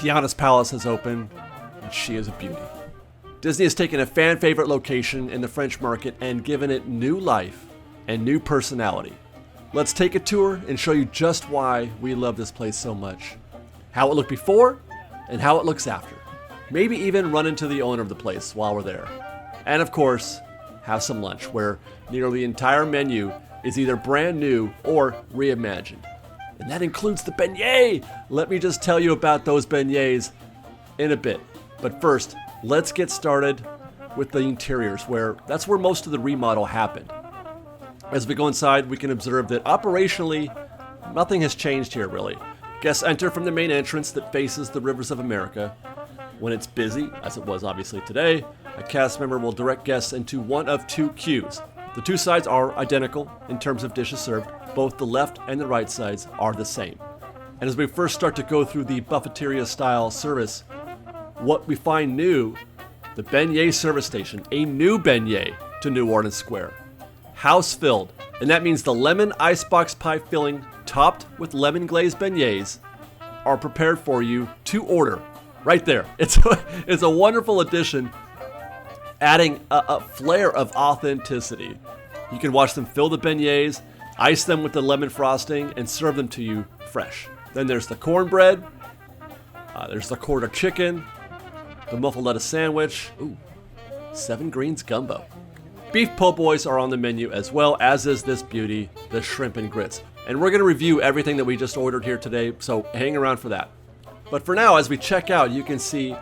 Tianas Palace has opened, and she is a beauty. Disney has taken a fan-favorite location in the French market and given it new life and new personality. Let's take a tour and show you just why we love this place so much. How it looked before, and how it looks after. Maybe even run into the owner of the place while we're there. And of course, have some lunch, where nearly the entire menu is either brand new or reimagined. And that includes the beignet! Let me just tell you about those beignets in a bit. But first, let's get started with the interiors, that's where most of the remodel happened. As we go inside, we can observe that operationally, nothing has changed here really. Guests enter from the main entrance that faces the rivers of America. When it's busy, as it was obviously today, a cast member will direct guests into one of two queues. The two sides are identical in terms of dishes served. Both the left and the right sides are the same. And as we first start to go through the buffeteria style service, what we find new, the beignet service station, a new beignet to New Orleans Square. House filled, and that means the lemon icebox pie filling topped with lemon glazed beignets are prepared for you to order right there. It's a wonderful addition, adding a flair of authenticity. You can watch them fill the beignets, ice them with the lemon frosting, and serve them to you fresh. Then there's the cornbread, there's the quarter chicken, the Muffuletta sandwich, Seven Greens Gumbo. Beef po' boys are on the menu as well, as is this beauty, the shrimp and grits. And we're going to review everything that we just ordered here today, so hang around for that. But for now, as we check out, you can see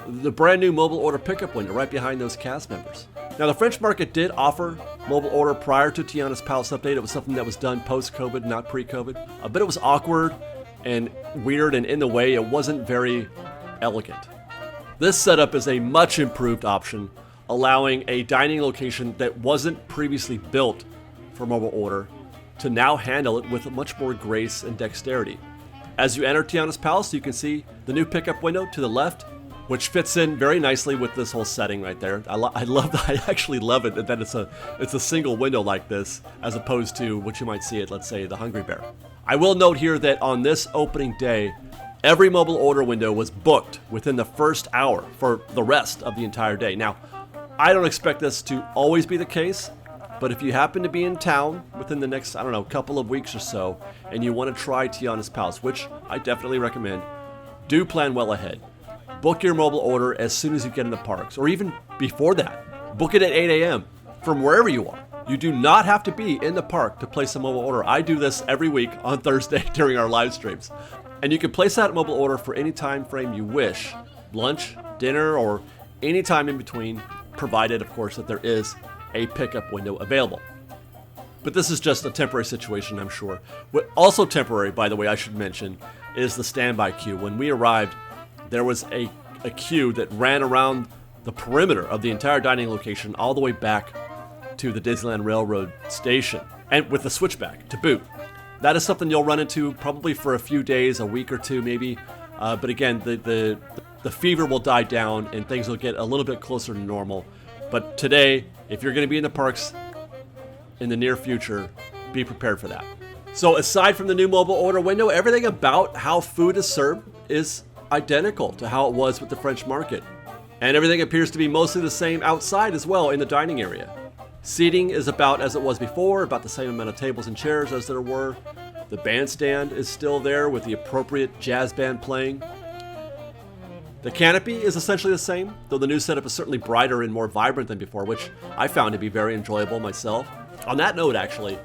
the brand new mobile order pickup window right behind those cast members. Now, the French market did offer mobile order prior to Tiana's Palace update. It was something that was done post-COVID, not pre-COVID. But it was awkward and weird, and in the way, it wasn't very elegant. This setup is a much improved option, allowing a dining location that wasn't previously built for mobile order to now handle it with much more grace and dexterity. As you enter Tiana's Palace, you can see the new pickup window to the left, which fits in very nicely with this whole setting right there. I actually love it that it's a single window like this, as opposed to what you might see at, let's say, the Hungry Bear. I will note here that on this opening day, every mobile order window was booked within the first hour for the rest of the entire day. Now, I don't expect this to always be the case, but if you happen to be in town within the next, couple of weeks or so, and you want to try Tiana's Palace, which I definitely recommend, do plan well ahead. Book your mobile order as soon as you get in the parks, or even before that. Book it at 8 a.m. from wherever you are. You do not have to be in the park to place a mobile order. I do this every week on Thursday during our live streams. And you can place that mobile order for any time frame you wish, lunch, dinner, or any time in between, provided, of course, that there is a pickup window available. But this is just a temporary situation, I'm sure. What also temporary, by the way, I should mention, is the standby queue. When we arrived, there was a queue that ran around the perimeter of the entire dining location all the way back to the Disneyland Railroad station, and with the switchback to boot. That is something you'll run into probably for a few days, a week or two maybe. But again, the fever will die down and things will get a little bit closer to normal. But today, if you're going to be in the parks in the near future, be prepared for that. So aside from the new mobile order window, everything about how food is served is identical to how it was with the French market. And everything appears to be mostly the same outside as well in the dining area. Seating is about as it was before, about the same amount of tables and chairs as there were. The bandstand is still there with the appropriate jazz band playing. The canopy is essentially the same, though the new setup is certainly brighter and more vibrant than before, which I found to be very enjoyable myself. On that note, actually,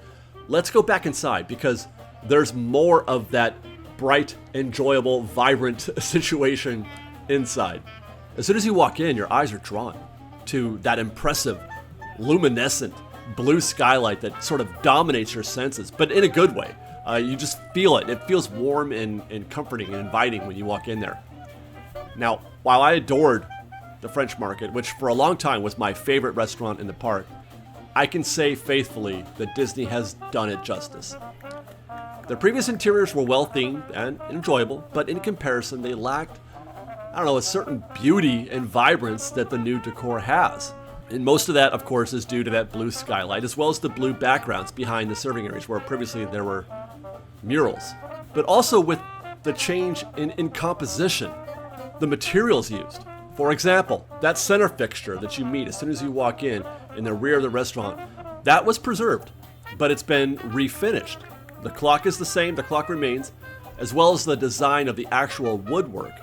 let's go back inside because there's more of that bright, enjoyable, vibrant situation inside. As soon as you walk in, your eyes are drawn to that impressive, luminescent blue skylight that sort of dominates your senses, but in a good way. You just feel it. It feels warm and comforting and inviting when you walk in there. Now, while I adored the French market, which for a long time was my favorite restaurant in the park, I can say faithfully that Disney has done it justice. The previous interiors were well themed and enjoyable, but in comparison, they lacked, a certain beauty and vibrance that the new decor has. And most of that, of course, is due to that blue skylight, as well as the blue backgrounds behind the serving areas, where previously there were murals. But also with the change in composition the materials used. For example, that center fixture that you meet as soon as you walk in the rear of the restaurant, that was preserved, but it's been refinished. The clock is the same, the clock remains, as well as the design of the actual woodwork,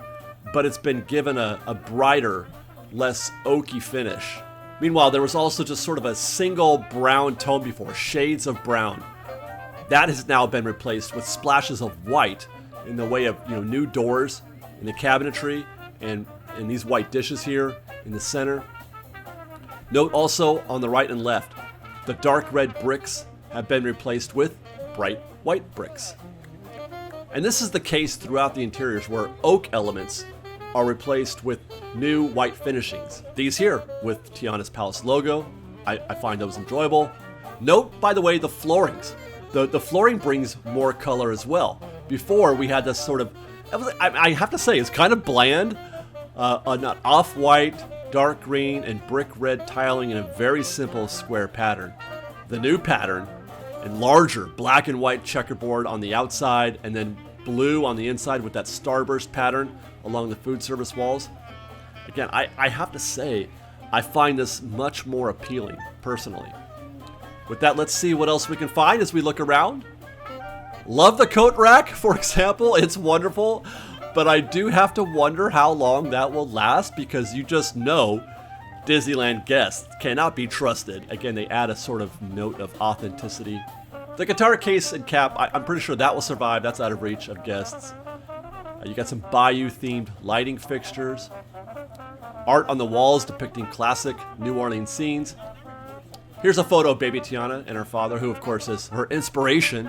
but it's been given a brighter, less oaky finish. Meanwhile, there was also just sort of a single brown tone before, shades of brown. That has now been replaced with splashes of white in the way of new doors in the cabinetry and these white dishes here in the center. Note also on the right and left, the dark red bricks have been replaced with bright white bricks. And this is the case throughout the interiors where oak elements are replaced with new white finishings. These here with Tianas Palace logo, I find those enjoyable. Note, by the way, the floorings. The flooring brings more color as well. Before we had this sort of, I have to say, it's kind of bland, not off-white, dark green, and brick red tiling in a very simple square pattern. The new pattern, and larger black and white checkerboard on the outside, and then blue on the inside with that starburst pattern along the food service walls. Again, I have to say, I find this much more appealing, personally. With that, let's see what else we can find as we look around. Love the coat rack, for example. It's wonderful, but I do have to wonder how long that will last because you just know Disneyland guests cannot be trusted. Again, they add a sort of note of authenticity. The guitar case and cap, I'm pretty sure that will survive. That's out of reach of guests. You got some Bayou-themed lighting fixtures. Art on the walls depicting classic New Orleans scenes. Here's a photo of baby Tiana and her father, who of course is her inspiration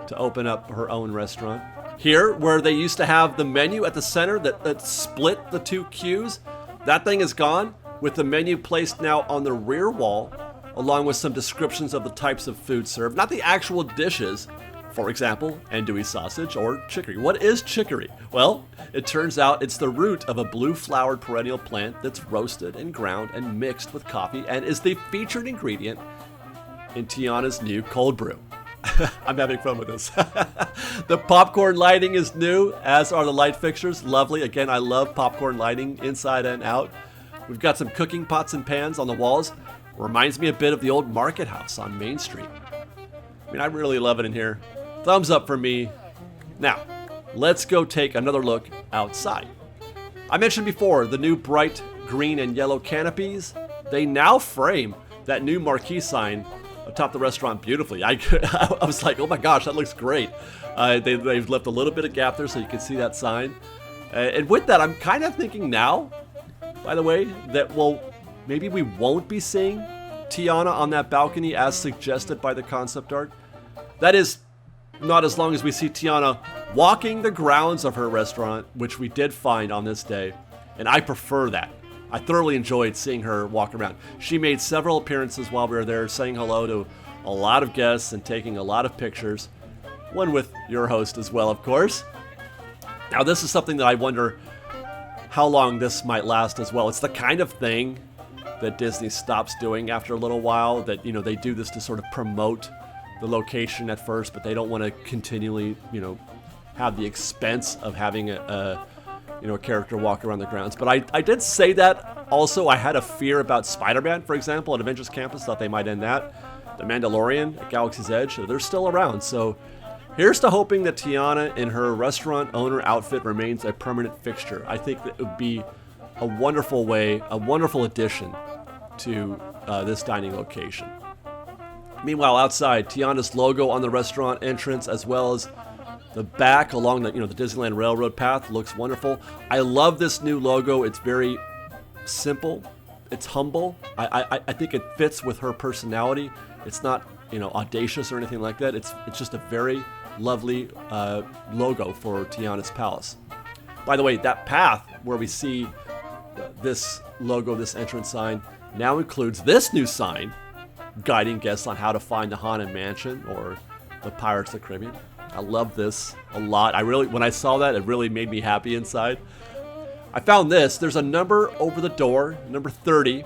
to open up her own restaurant. Here, where they used to have the menu at the center that split the two queues, that thing is gone, with the menu placed now on the rear wall, along with some descriptions of the types of food served, not the actual dishes. For example, andouille sausage or chicory. What is chicory? Well, it turns out it's the root of a blue-flowered perennial plant that's roasted and ground and mixed with coffee and is the featured ingredient in Tiana's new cold brew. I'm having fun with this. The popcorn lighting is new, as are the light fixtures. Lovely. Again, I love popcorn lighting inside and out. We've got some cooking pots and pans on the walls. Reminds me a bit of the old market house on Main Street. I mean, I really love it in here. Thumbs up for me. Now, let's go take another look outside. I mentioned before the new bright green and yellow canopies. They now frame that new marquee sign atop the restaurant beautifully. I was like, oh my gosh, that looks great. They've left a little bit of gap there so you can see that sign. And with that, I'm kind of thinking now, by the way, that maybe we won't be seeing Tiana on that balcony as suggested by the concept art. That is, not as long as we see Tiana walking the grounds of her restaurant, which we did find on this day, and I prefer that. I thoroughly enjoyed seeing her walk around. She made several appearances while we were there, saying hello to a lot of guests and taking a lot of pictures. One with your host as well, of course. Now, this is something that I wonder how long this might last as well. It's the kind of thing that Disney stops doing after a little while, that, they do this to sort of promote the location at first, but they don't want to continually, have the expense of having a character walk around the grounds. But I did say that also. I had a fear about Spider-Man, for example, at Avengers Campus. Thought they might end that. The Mandalorian at Galaxy's Edge, they're still around. So here's to hoping that Tiana in her restaurant owner outfit remains a permanent fixture. I think that it would be a wonderful addition to this dining location. Meanwhile, outside, Tiana's logo on the restaurant entrance, as well as the back along the the Disneyland Railroad path, looks wonderful. I love this new logo. It's very simple. It's humble. I think it fits with her personality. It's not audacious or anything like that. It's just a very lovely logo for Tiana's Palace. By the way, that path where we see this logo, this entrance sign, now includes this new sign guiding guests on how to find the Haunted Mansion or the Pirates of the Caribbean. I love this a lot. When I saw that, it really made me happy inside. I found this. There's a number over the door, number 30.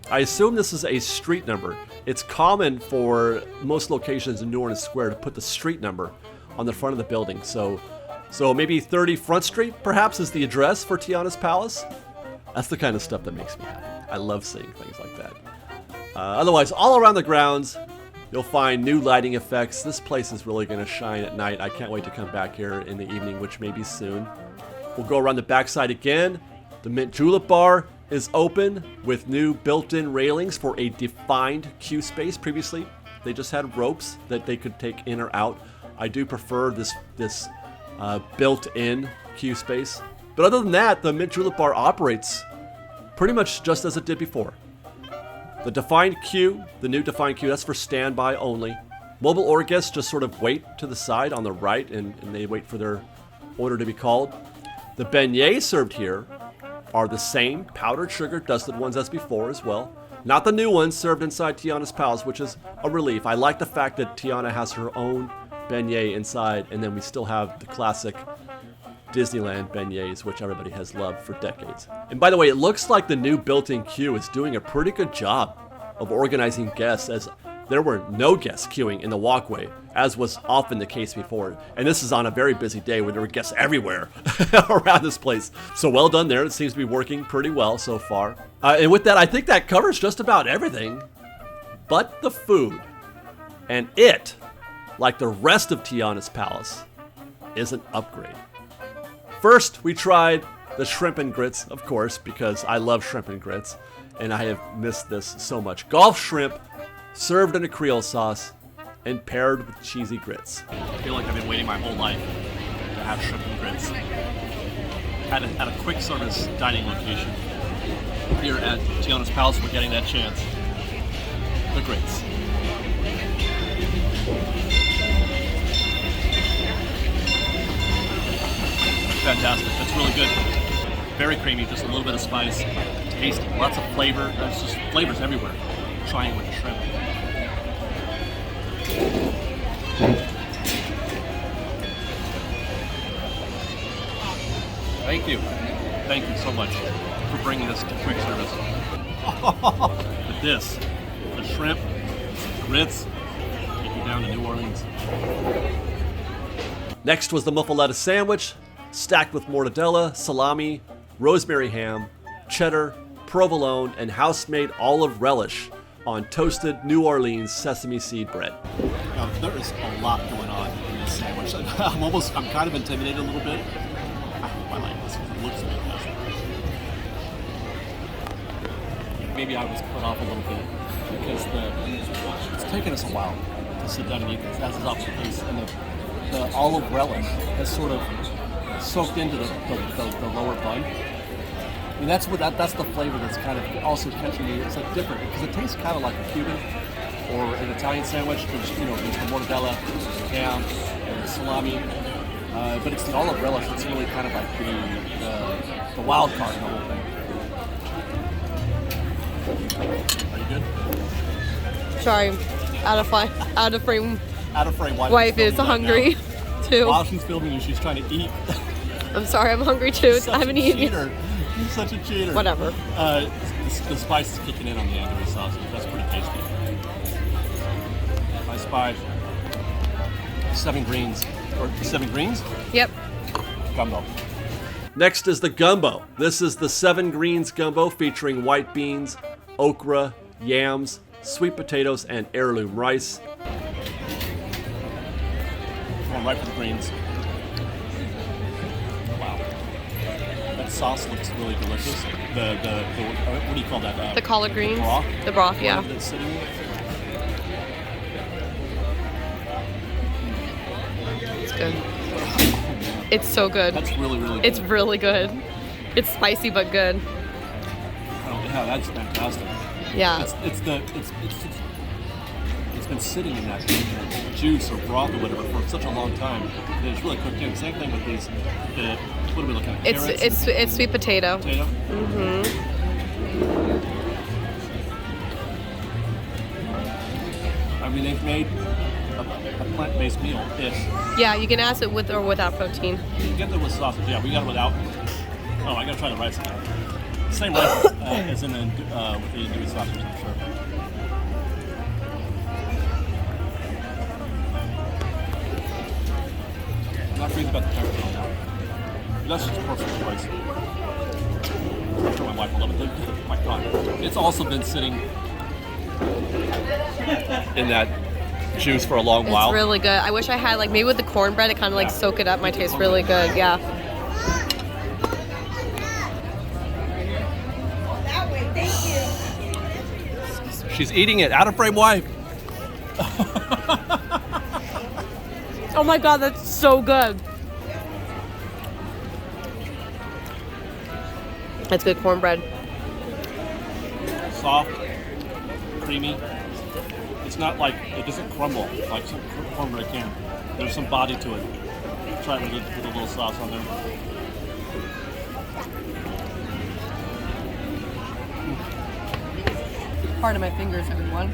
I assume this is a street number. It's common for most locations in New Orleans Square to put the street number on the front of the building. So So maybe 30 Front Street, perhaps, is the address for Tianas Palace. That's the kind of stuff that makes me happy. I love seeing things like that. Otherwise, all around the grounds, you'll find new lighting effects. This place is really going to shine at night. I can't wait to come back here in the evening, which may be soon. We'll go around the backside again. The Mint Julep Bar is open with new built-in railings for a defined queue space. Previously, they just had ropes that they could take in or out. I do prefer this built-in queue space. But other than that, the Mint Julep Bar operates pretty much just as it did before. The defined queue, the new defined queue, that's for standby only. Mobile order guests just sort of wait to the side on the right and they wait for their order to be called. The beignets served here are the same powdered sugar dusted ones as before as well. Not the new ones served inside Tianas Palace, which is a relief. I like the fact that Tiana has her own beignet inside, and then we still have the classic Disneyland beignets, which everybody has loved for decades. And by the way, it looks like the new built-in queue is doing a pretty good job of organizing guests, as there were no guests queuing in the walkway, as was often the case before. And this is on a very busy day where there were guests everywhere around this place. So well done there. It seems to be working pretty well so far. And with that, I think that covers just about everything but the food. And it, like the rest of Tiana's Palace, is an upgrade. First, we tried the shrimp and grits, of course, because I love shrimp and grits, and I have missed this so much. Gulf shrimp, served in a Creole sauce, and paired with cheesy grits. I feel like I've been waiting my whole life to have shrimp and grits at a quick service dining location. Here at Tiana's Palace, we're getting that chance. The grits. Fantastic. That's really good. Very creamy, just a little bit of spice. Taste, lots of flavor. There's just flavors everywhere. Trying with the shrimp. Thank you. Thank you so much for bringing this to quick service. But this, the shrimp, grits, take you down to New Orleans. Next was the Muffuletta sandwich, stacked with mortadella, salami, rosemary ham, cheddar, provolone, and house-made olive relish on toasted New Orleans sesame seed bread. Now, there is a lot going on in this sandwich. I'm kind of intimidated a little bit. I hope I like this because it looks fantastic. Maybe I was put off a little bit because it's taken us a while to sit down and eat this, as is often the case, and the olive relish has sort of soaked into the lower bun. I mean, that's the flavor that's kind of also catching me. It's like different because it tastes kind of like a Cuban or an Italian sandwich. There's the mortadella, ham, and salami, but it's the olive relish that's really kind of like the wild card in the whole thing. Are you good? Sorry, out of frame. Out of frame. Wife is hungry too. While she's filming you, she's trying to eat. I'm sorry, I'm hungry too. I haven't eaten. You're such a cheater. Whatever. The spice is kicking in on the anchovy sausage. That's pretty tasty. I spy Seven Greens. Or Seven Greens? Yep. Gumbo. Next is the gumbo. This is the Seven Greens Gumbo featuring white beans, okra, yams, sweet potatoes, and heirloom rice. Going right for the greens. Wow. That sauce looks really delicious. The what do you call that? The collard greens. Broth? The broth, yeah. That's sitting there. It's good. It's so good. That's really, really good. It's really good. It's spicy but good. Oh, yeah, that's fantastic. Yeah. It's been sitting in that juice or broth or whatever for such a long time that it's really cooked in. Same thing with these. What are we looking at? Carrots? It's sweet potato. Mm-hmm. I mean, they've made a plant-based meal-ish. Yeah, you can ask it with or without protein. You can get it with sausage. Yeah, we got it without. Oh, I gotta try the rice again. Same rice as in with the andouille sausage, I'm sure. I'm not crazy about the pepperoni now. That's just a personal choice. I'm sure my wife will love it. Oh my God. It's also been sitting in that juice for a long while. It's really good. I wish I had, like, maybe with the cornbread, it kind of like soak it up. Might taste really good. Yeah. That way, thank you. She's eating it. Out of frame wife. Oh my God, that's so good. That's good cornbread. Soft, creamy. It's not like, it doesn't crumble like some cornbread can. There's some body to it. Try it with a little sauce on there. Part of my fingers, everyone.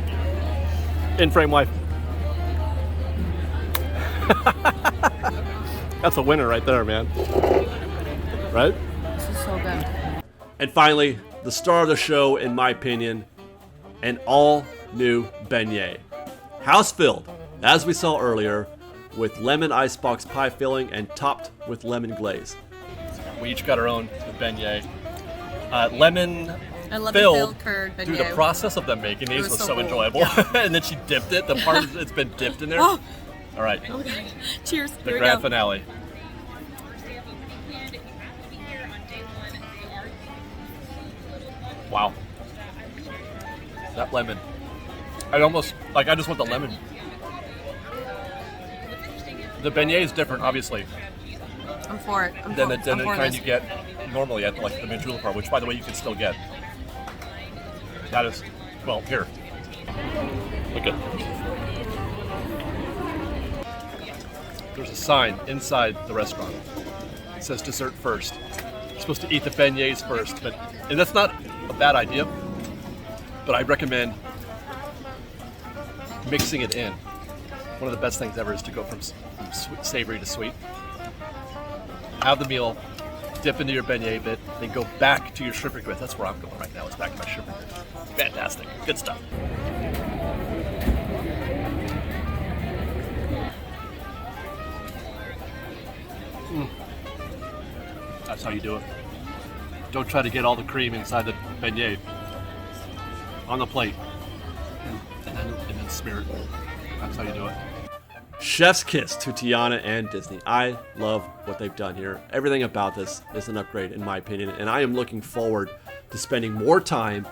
In frame wife. That's a winner right there, man. Right? This is so good. And finally, the star of the show, in my opinion, an all-new beignet. House-filled, as we saw earlier, with lemon icebox pie filling and topped with lemon glaze. We each got our own beignet. Lemon I love filled curd beignet. Dude, the process of them making these was so cool. enjoyable. Yeah. And then she dipped it. The part it's been dipped in there. Oh. All right. Oh my God. Cheers. The grand finale. Wow. That lemon. I just want the lemon. The beignet is different, obviously, I'm for it. than the kind you get normally at like the Mint bar, which, by the way, you can still get. That is, well, here. Look at. There's a sign inside the restaurant. It says dessert first. You're supposed to eat the beignets first, and that's not a bad idea. But I recommend mixing it in. One of the best things ever is to go from savory to sweet. Have the meal, dip into your beignet bit, then go back to your shrimp and grits. That's where I'm going right now. It's back to my shrimp and grits. Fantastic. Good stuff. That's how you do it. Don't try to get all the cream inside the beignet. On the plate. And then smear it. That's how you do it. Chef's kiss to Tiana and Disney. I love what they've done here. Everything about this is an upgrade, in my opinion, and I am looking forward to spending more time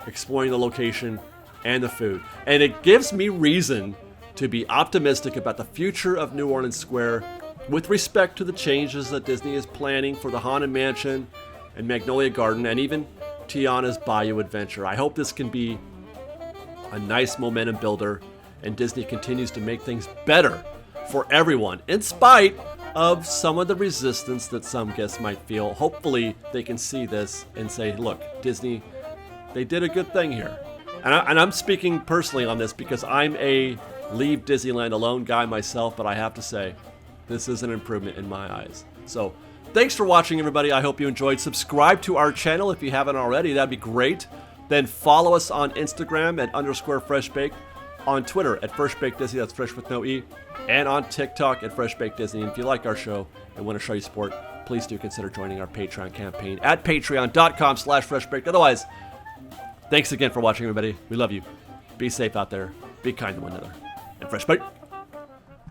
exploring the location and the food. And it gives me reason to be optimistic about the future of New Orleans Square with respect to the changes that Disney is planning for the Haunted Mansion and Magnolia Garden and even Tiana's Bayou Adventure. I hope this can be a nice momentum builder and Disney continues to make things better for everyone, in spite of some of the resistance that some guests might feel. Hopefully they can see this and say, look, Disney, they did a good thing here. And I'm speaking personally on this because I'm a leave Disneyland alone guy myself, but I have to say, this is an improvement in my eyes. So thanks for watching, everybody. I hope you enjoyed. Subscribe to our channel if you haven't already. That'd be great. Then follow us on Instagram at _FreshBaked, on Twitter at FreshBakedDisney, that's fresh with no E, and on TikTok at FreshBakedDisney. And if you like our show and want to show you support, please do consider joining our Patreon campaign at patreon.com/freshbaked. Otherwise, thanks again for watching, everybody. We love you. Be safe out there. Be kind to one another. And fresh baked.